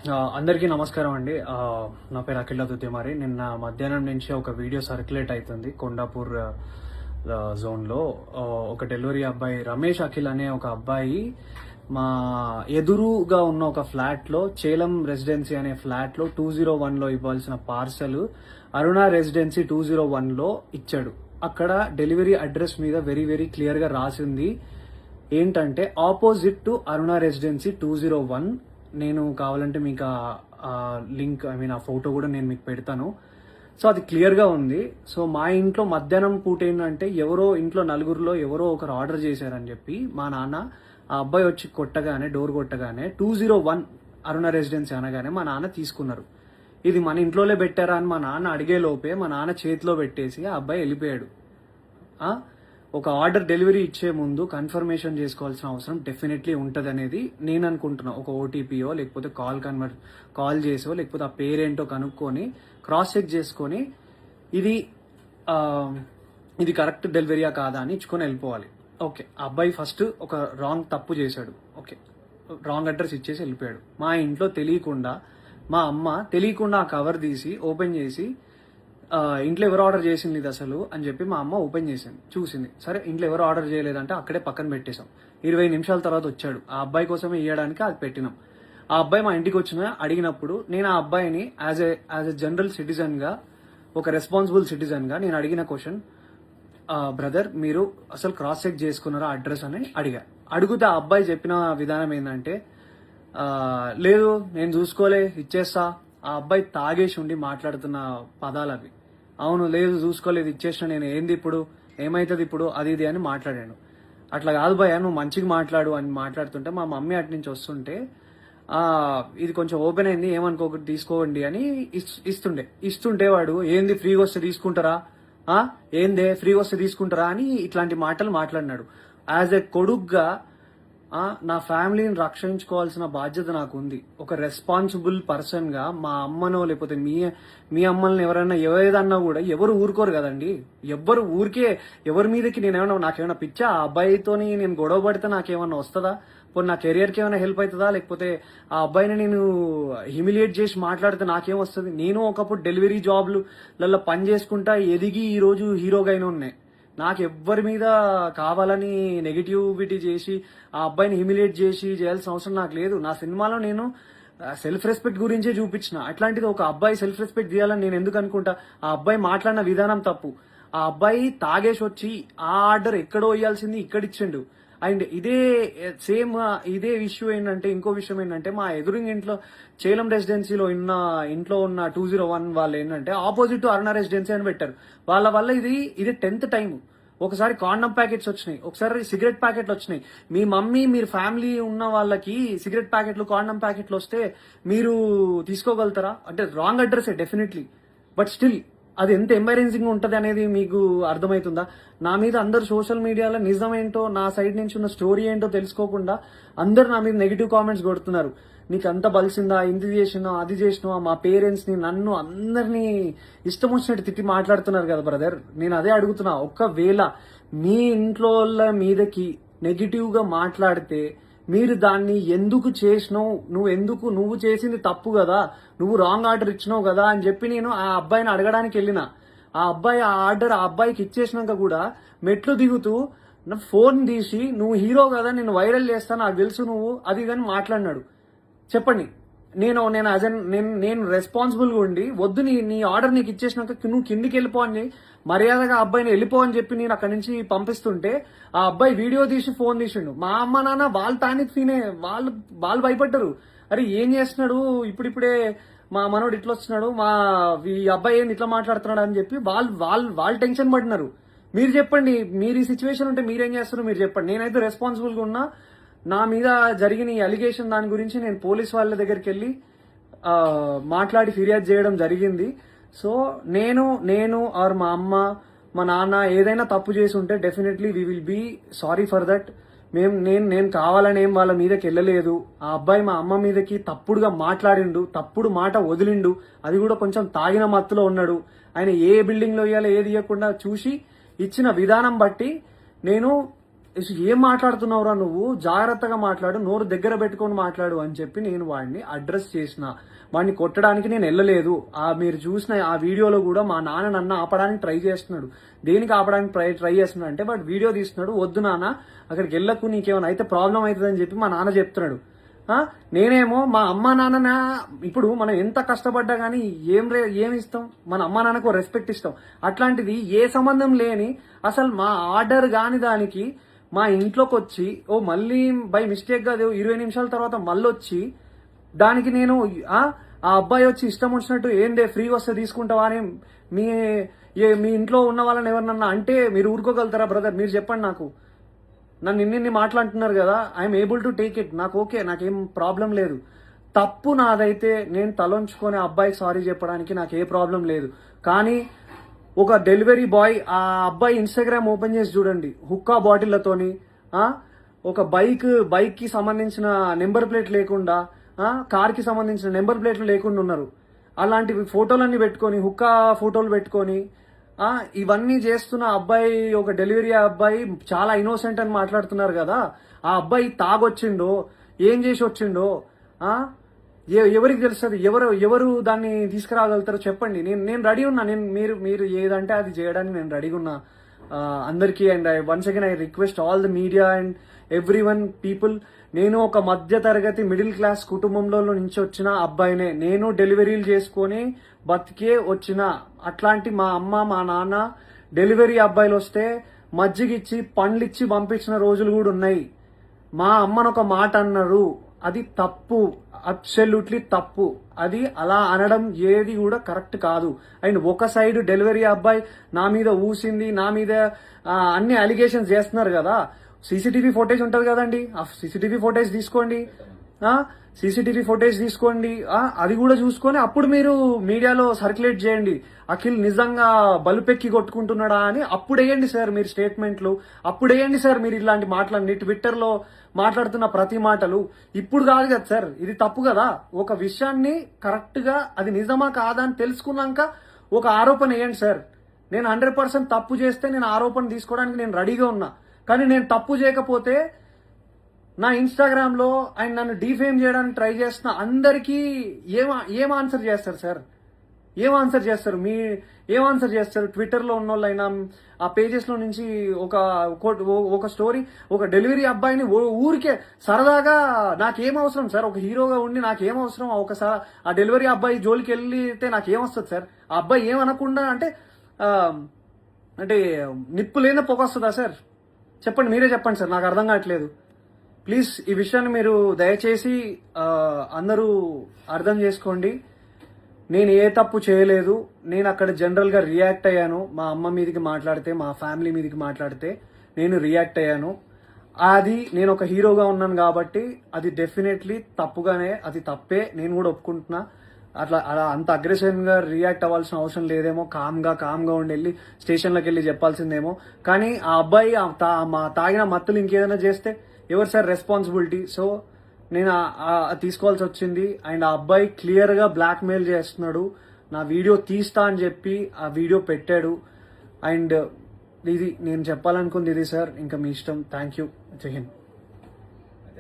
అందరికీ నమస్కారం అండి. నా పేరు అఖిల్ దుద్దేమారి. నిన్న మధ్యాహ్నం నుంచి ఒక వీడియో సర్క్యులేట్ అవుతుంది కొండాపూర్ జోన్లో. ఒక డెలివరీ అబ్బాయి రమేష్ అఖిల్ అనే ఒక అబ్బాయి మా ఎదురుగా ఉన్న ఒక ఫ్లాట్లో, చేలం రెసిడెన్సీ అనే ఫ్లాట్లో 201లో ఇవ్వాల్సిన పార్సల్ అరుణ రెసిడెన్సీ 201లో ఇచ్చాడు. అక్కడ డెలివరీ అడ్రస్ మీద వెరీ వెరీ క్లియర్ గా రాసింది ఏంటంటే ఆపోజిట్ టు అరుణ రెసిడెన్సీ 201. నేను కావాలంటే మీకు ఆ లింక్ ఆ ఫోటో కూడా నేను మీకు పెడతాను. సో అది క్లియర్ గా ఉంది. సో మా ఇంట్లో మధ్యాహ్నం పూట ఏంటంటే ఎవరో ఇంట్లో నలుగురిలో ఎవరో ఒకరు ఆర్డర్ చేశారని చెప్పి మా నాన్న ఆ అబ్బాయి వచ్చి డోర్ కొట్టగానే 201 అరుణ రెసిడెన్సీ అనగానే మా నాన్న తీసుకున్నారు. ఇది మన ఇంట్లోనే పెట్టారా అని మా నాన్న అడిగే లోపే మా నాన్న చేతిలో పెట్టేసి ఆ అబ్బాయి వెళ్ళిపోయాడు. ఒక ఆర్డర్ డెలివరీ ఇచ్చే ముందు కన్ఫర్మేషన్ చేసుకోవాల్సిన అవసరం డెఫినెట్లీ ఉంటుంది అనేది నేను అనుకుంటున్నా. ఒక ఓటీపీయో లేకపోతే కాల్ చేసో లేకపోతే ఆ పేరేంటో కనుక్కొని క్రాస్ చెక్ చేసుకొని ఇది కరెక్ట్ డెలివరీయా కాదా అని ఇచ్చుకొని వెళ్ళిపోవాలి. ఓకే, ఆ అబ్బాయి ఫస్ట్ ఒక తప్పు చేశాడు. ఓకే, రాంగ్ అడ్రస్ ఇచ్చేసి వెళ్ళిపోయాడు. మా ఇంట్లో తెలియకుండా మా అమ్మ ఆ కవర్ తీసి ఓపెన్ చేసి ఇంట్లో ఎవరు ఆర్డర్ చేసింది ఇది అసలు అని చెప్పి మా అమ్మ ఓపెన్ చేసింది, చూసింది. సరే ఇంట్లో ఎవరు ఆర్డర్ చేయలేదంటే అక్కడే పక్కన పెట్టేశాం. 20 నిమిషాల తర్వాత వచ్చాడు. ఆ అబ్బాయి కోసమే ఇవ్వడానికి అది పెట్టినాం. ఆ అబ్బాయి మా ఇంటికి అడిగినప్పుడు నేను ఆ అబ్బాయిని యాజ్ ఎ జనరల్ సిటిజన్ గా, ఒక రెస్పాన్సిబుల్ సిటిజన్ గా నేను అడిగిన క్వశ్చన్, బ్రదర్ మీరు అసలు క్రాస్ చెక్ చేసుకున్నారా అడ్రస్ అని అడిగితే ఆ అబ్బాయి చెప్పిన విధానం ఏంటంటే, లేదు నేను చూసుకోలే ఇచ్చేస్తా. ఆ అబ్బాయి తాగేసి ఉండి మాట్లాడుతున్న పదాలు అవి. అవును, లేదు చూసుకోలేదు ఇచ్చేసిన, నేను ఏంది ఇప్పుడు, ఏమైతుంది ఇప్పుడు, అది ఇది అని మాట్లాడాను. అట్లా కాదు భయ్యా, నువ్వు మంచిగా మాట్లాడు అని మాట్లాడుతుంటే మా మమ్మీ అటు నుంచి వస్తుంటే ఇది కొంచెం ఓపెన్ అయింది ఏమనుకోకటి తీసుకోండి అని ఇస్తుంటే వాడు ఏంది ఫ్రీగా వస్తే తీసుకుంటారా, ఏందే ఫ్రీగా వస్తే తీసుకుంటారా అని ఇట్లాంటి మాటలు మాట్లాడినాడు. యాజ్ ఎ కొడుగ్గా నా ఫ్యామిలీని రక్షించుకోవాల్సిన బాధ్యత నాకు ఉంది. ఒక రెస్పాన్సిబుల్ పర్సన్ గా మా అమ్మనో లేకపోతే మీ అమ్మల్ని ఎవరైనా ఏదన్నా కూడా ఎవరు ఊరుకోరు కదండి. ఎవరి మీదకి నాకేమైనా పిచ్చా, ఆ అబ్బాయితోని నేను గొడవ పడితే నాకేమన్నా వస్తుందా, పోనీ నా కెరియర్కి ఏమైనా హెల్ప్ అవుతుందా, లేకపోతే ఆ అబ్బాయిని నేను హ్యూమిలియేట్ చేసి మాట్లాడితే నాకేం వస్తుంది. నేను ఒకప్పుడు డెలివరీ జాబ్లలో పని చేసుకుంటా ఎదిగి ఈ రోజు హీరోగా అయినా ఉన్నాయి. నాకు ఎవ్వరి మీద కావాలని నెగిటివిటీ చేసి ఆ అబ్బాయిని హ్యూమిలియేట్ చేసి చేయాల్సిన అవసరం నాకు లేదు. నా సినిమాలో నేను సెల్ఫ్ రెస్పెక్ట్ గురించే చూపించిన. అట్లాంటిది ఒక అబ్బాయి సెల్ఫ్ రెస్పెక్ట్ తీయాలని నేను ఎందుకు అనుకుంటా. ఆ అబ్బాయి మాట్లాడిన విధానం తప్పు. ఆ అబ్బాయి తాగేసి వచ్చి ఆ ఆర్డర్ ఎక్కడో ఇవ్వాల్సింది ఇక్కడిచ్చిండు. అండ్ ఇదే ఇష్యూ ఏంటంటే, ఇంకో విషయం ఏంటంటే, మా ఎదురింగ్ ఇంట్లో చేలం రెసిడెన్సీలో ఇంట్లో ఉన్న 201 వాళ్ళు ఏంటంటే ఆపోజిట్ అరుణ రెసిడెన్సీ అని పెట్టారు. వాళ్ళ వల్ల ఇది 10th టైం. ఒకసారి కాండమ్ ప్యాకెట్స్ వచ్చినాయి, ఒకసారి సిగరెట్ ప్యాకెట్లు వచ్చినాయి. మీ మమ్మీ మీరు ఫ్యామిలీ ఉన్న వాళ్ళకి సిగరెట్ ప్యాకెట్లు కాండమ్ ప్యాకెట్లు వస్తే మీరు తీసుకోగలుగుతారా? అంటే wrong address definitely, but still అది ఎంత ఎంబారెన్సింగ్ ఉంటది అనేది మీకు అర్థమవుతుందా? నా మీద అందరు సోషల్ మీడియాలో నిజం ఏంటో, నా సైడ్ నుంచి ఉన్న స్టోరీ ఏంటో తెలుసుకోకుండా అందరు నా మీద నెగిటివ్ కామెంట్స్ కొడుతున్నారు. నీకు అంత బలిసిందా, ఇంత చేసినా అది చేసినా, మా పేరెంట్స్ ని నన్ను అందరినీ ఇష్టం వచ్చినట్టు తిట్టి మాట్లాడుతున్నారు కదా బ్రదర్. నేను అదే అడుగుతున్నా, ఒక్కవేళ మీ ఇంట్లో మీదకి నెగిటివ్ గా మాట్లాడితే మీరు దాన్ని ఎందుకు చేసినావు, నువ్వు చేసింది తప్పు కదా, నువ్వు రాంగ్ ఆర్డర్ ఇచ్చినావు కదా అని చెప్పి నేను ఆ అబ్బాయిని అడగడానికి వెళ్ళిన. ఆ అబ్బాయి ఆ ఆర్డర్ ఆ అబ్బాయికి ఇచ్చేసినాక కూడా మెట్లు దిగుతూ నా ఫోన్ తీసి నువ్వు హీరో కదా నేను వైరల్ చేస్తా, నాకు తెలుసు నువ్వు అది కానీ మాట్లాడినాడు. చెప్పండి, నేను రెస్పాన్సిబుల్ గా ఉండి వద్దు నీ ఆర్డర్ నీకు ఇచ్చేసినాక నువ్వు కిందికి వెళ్ళిపో అని మర్యాదగా అబ్బాయిని వెళ్ళిపో అని చెప్పి నేను అక్కడి నుంచి పంపిస్తుంటే ఆ అబ్బాయి వీడియో తీసి ఫోన్ తీసిండు. మా అమ్మ నాన్న వాళ్ళు తానికి వాళ్ళు భయపడ్డారు. అరే ఏం చేస్తున్నాడు ఇప్పుడిప్పుడే మా మనోడు ఇట్లా వస్తున్నాడు, ఈ అబ్బాయి ఏంది ఇట్లా మాట్లాడుతున్నాడు అని చెప్పి వాళ్ళు టెన్షన్ పడినారు. మీరు చెప్పండి, మీరు ఈ సిచ్యువేషన్ ఉంటే మీరేం చేస్తారు మీరు చెప్పండి. నేనైతే రెస్పాన్సిబుల్ గా ఉన్నా. నా మీద జరిగిన ఈ అలిగేషన్ దాని గురించి నేను పోలీస్ వాళ్ళ దగ్గరికి వెళ్ళి మాట్లాడి ఫిర్యాదు చేయడం జరిగింది. సో నేను ఆర్ మా అమ్మ మా నాన్న ఏదైనా తప్పు చేసి ఉంటే definitely we will be sorry for that. నేను కావాలని ఏం వాళ్ళ మీదకి వెళ్ళలేదు. ఆ అబ్బాయి మా అమ్మ మీదకి తప్పుడుగా మాట్లాడిండు, తప్పుడు మాట వదిలిండు, అది కూడా కొంచెం తాగిన మత్తులో ఉన్నాడు. ఆయన ఏ బిల్డింగ్ లో ఇవ్వాలో ఏది ఇవ్వకుండా చూసి ఇచ్చిన విధానం బట్టి నేను ఏం మాట్లాడుతున్నావురా నువ్వు, జాగ్రత్తగా మాట్లాడు, నోరు దగ్గర పెట్టుకొని మాట్లాడు అని చెప్పి నేను వాడిని అడ్రస్ చేసిన. వాడిని కొట్టడానికి నేను వెళ్ళలేదు. మీరు చూసిన ఆ వీడియోలో కూడా మా నాన్న నన్ను ఆపడానికి ట్రై చేస్తున్నాడు. దేనికి ఆపడానికి ట్రై చేస్తున్నాడు అంటే వాడు వీడియో తీస్తున్నాడు, వద్దు నాన్న అక్కడికి వెళ్ళకు, నీకేమైనా అయితే ప్రాబ్లం అవుతుందని చెప్పి మా నాన్న చెప్తున్నాడు. నేనేమో మా అమ్మా నాన్న, ఇప్పుడు మనం ఎంత కష్టపడ్డా కానీ ఏమి ఇస్తాం, మన అమ్మా నాన్నకు రెస్పెక్ట్ ఇస్తాం. అట్లాంటిది ఏ సంబంధం లేని అసలు మా ఆర్డర్ కాని దానికి మా ఇంట్లోకి వచ్చి మళ్ళీ బై మిస్టేక్ గా 20 నిమిషాల తర్వాత మళ్ళీ వచ్చి దానికి నేను ఆ అబ్బాయి వచ్చి ఇష్టం వచ్చినట్టు ఏందే ఫ్రీ వస్తే తీసుకుంటావా అని మీ ఇంట్లో ఉన్న వాళ్ళని ఎవరినన్నా అంటే మీరు ఊరుకోగలుగుతారా బ్రదర్? మీరు చెప్పండి నాకు. నన్ను ఇన్ని మాట్లాడుతున్నారు కదా, I'm able to take it. నాకు ఓకే, నాకేం ప్రాబ్లం లేదు. తప్పు నాదైతే నేను తలొంచుకొని అబ్బాయికి సారీ చెప్పడానికి నాకు ఏ ప్రాబ్లం లేదు. కానీ ఒక డెలివరీ బాయ్ ఆ అబ్బాయి ఇన్స్టాగ్రామ్ ఓపెన్ చేసి చూడండి, హుక్కా బాటిళ్లతోని ఒక బైక్ కి సంబంధించిన నెంబర్ ప్లేట్ లేకుండా, కార్ కి సంబంధించిన నెంబర్ ప్లేట్లు లేకుండా ఉన్నారు. అలాంటివి ఫోటోలన్నీ పెట్టుకొని, హుక్కా ఫోటోలు పెట్టుకొని ఇవన్నీ చేస్తున్న అబ్బాయి, ఒక డెలివరీ అబ్బాయి చాలా ఇన్నోసెంట్ అని మాట్లాడుతున్నారు కదా. ఆ అబ్బాయి తాగొచ్చిండో ఏం చేసి వచ్చిండో ఎవరికి తెలుస్తుంది? ఎవరు దాన్ని తీసుకురాగలుగుతారో చెప్పండి. నేను రెడీ ఉన్నా. మీరు ఏదంటే అది చేయడానికి నేను రెడీగా ఉన్నా అందరికీ. And once again I request all the media and everyone people, నేను ఒక మధ్య తరగతి మిడిల్ క్లాస్ కుటుంబంలో నుంచి వచ్చిన అబ్బాయినే. నేను డెలివరీలు చేసుకొని బతికే వచ్చిన. అట్లాంటి మా అమ్మ మా నాన్న డెలివరీ అబ్బాయిలు వస్తే మజ్జిగిచ్చి పండ్లిచ్చి పంపించిన రోజులు కూడా ఉన్నాయి. మా అమ్మను ఒక మాట అన్నారు, అది తప్పు, అబ్సల్యూట్లీ తప్పు. అది అలా అనడం ఏది కూడా కరెక్ట్ కాదు. అండ్ ఒక సైడ్ డెలివరీ అబ్బాయి నా మీద ఊసింది, నా మీద అన్ని అలిగేషన్స్ చేస్తున్నారు కదా. సీసీటీవీ ఫుటేజ్ ఉంటది కదండి, ఆ సీసీటీవీ ఫుటేజ్ తీసుకోండి. అది కూడా చూసుకొని అప్పుడు మీరు మీడియాలో సర్క్యులేట్ చేయండి. అఖిల్ నిజంగా బలుపెక్కి కొట్టుకుంటున్నాడా అని అప్పుడు వేయండి సార్ మీరు స్టేట్మెంట్లు. అప్పుడు వేయండి సార్ మీరు ఇలాంటి మాటలన్నీ ట్విట్టర్ లో మాట్లాడుతున్న ప్రతి మాటలు. ఇప్పుడు కాదు కదా సార్, ఇది తప్పు కదా. ఒక విషయాన్ని కరెక్ట్ గా అది నిజమా కాదా అని తెలుసుకున్నాక ఒక ఆరోపణ వేయండి సార్. నేను 100% తప్పు చేస్తే నేను ఆరోపణ తీసుకోవడానికి నేను రెడీగా ఉన్నా. కానీ నేను తప్పు చేయకపోతే నా ఇన్స్టాగ్రామ్ లో ఆయన నన్ను డిఫేమ్ చేయడానికి ట్రై చేస్తున్న అందరికీ ఏం ఆన్సర్ చేస్తారు సార్? ఏం ఆన్సర్ చేస్తారు? ట్విట్టర్ లో ఉన్న వాళ్ళైనా ఆ పేజెస్ లో నుంచి ఒక స్టోరీ, ఒక డెలివరీ అబ్బాయిని ఊరికే సరదాగా, నాకేం అవసరం సార్? ఒక హీరోగా ఉండి నాకేం అవసరం? ఒకసారి ఆ డెలివరీ అబ్బాయి జోలికి వెళ్తే నాకేం వస్తుంది సార్? ఆ అబ్బాయి ఏమనకుండా అంటే నిప్పు లేని పొగ వస్తుందా సార్? చెప్పండి, మీరే చెప్పండి సార్, నాకు అర్థం కావట్లేదు. ప్లీజ్ ఈ విషయాన్ని మీరు దయచేసి అందరూ అర్థం చేసుకోండి. నేను ఏ తప్పు చేయలేదు. నేను అక్కడ జనరల్ గా రియాక్ట్ అయ్యాను. మా అమ్మ మీదకి మాట్లాడితే, మా ఫ్యామిలీ మీదకి మాట్లాడితే నేను రియాక్ట్ అయ్యాను. అది నేను ఒక హీరోగా ఉన్నాను కాబట్టి అది డెఫినెట్లీ తప్పుగానే, అది తప్పే, నేను కూడా ఒప్పుకుంటున్నా. అలా అంత అగ్రెసివ్ గా రియాక్ట్ అవ్వాల్సిన అవసరం లేదేమో. కామ్ గా ఉండి వెళ్ళి స్టేషన్లోకి వెళ్ళి చెప్పాల్సిందేమో. కానీ ఆ అబ్బాయి తాగిన మత్తులు ఇంకేదైనా చేస్తే ఎవరు సార్ రెస్పాన్సిబిలిటీ? సో నేను తీసుకోవాల్సి వచ్చింది. అండ్ ఆ అబ్బాయి క్లియర్ గా బ్లాక్ మెయిల్ చేస్తున్నాడు. నా వీడియో తీస్తా అని చెప్పి ఆ వీడియో పెట్టాడు. అండ్ ఇది నేను చెప్పాలనుకుంది ఇది సార్. ఇంకా మీ ఇష్టం. Thank you. జై హింద్.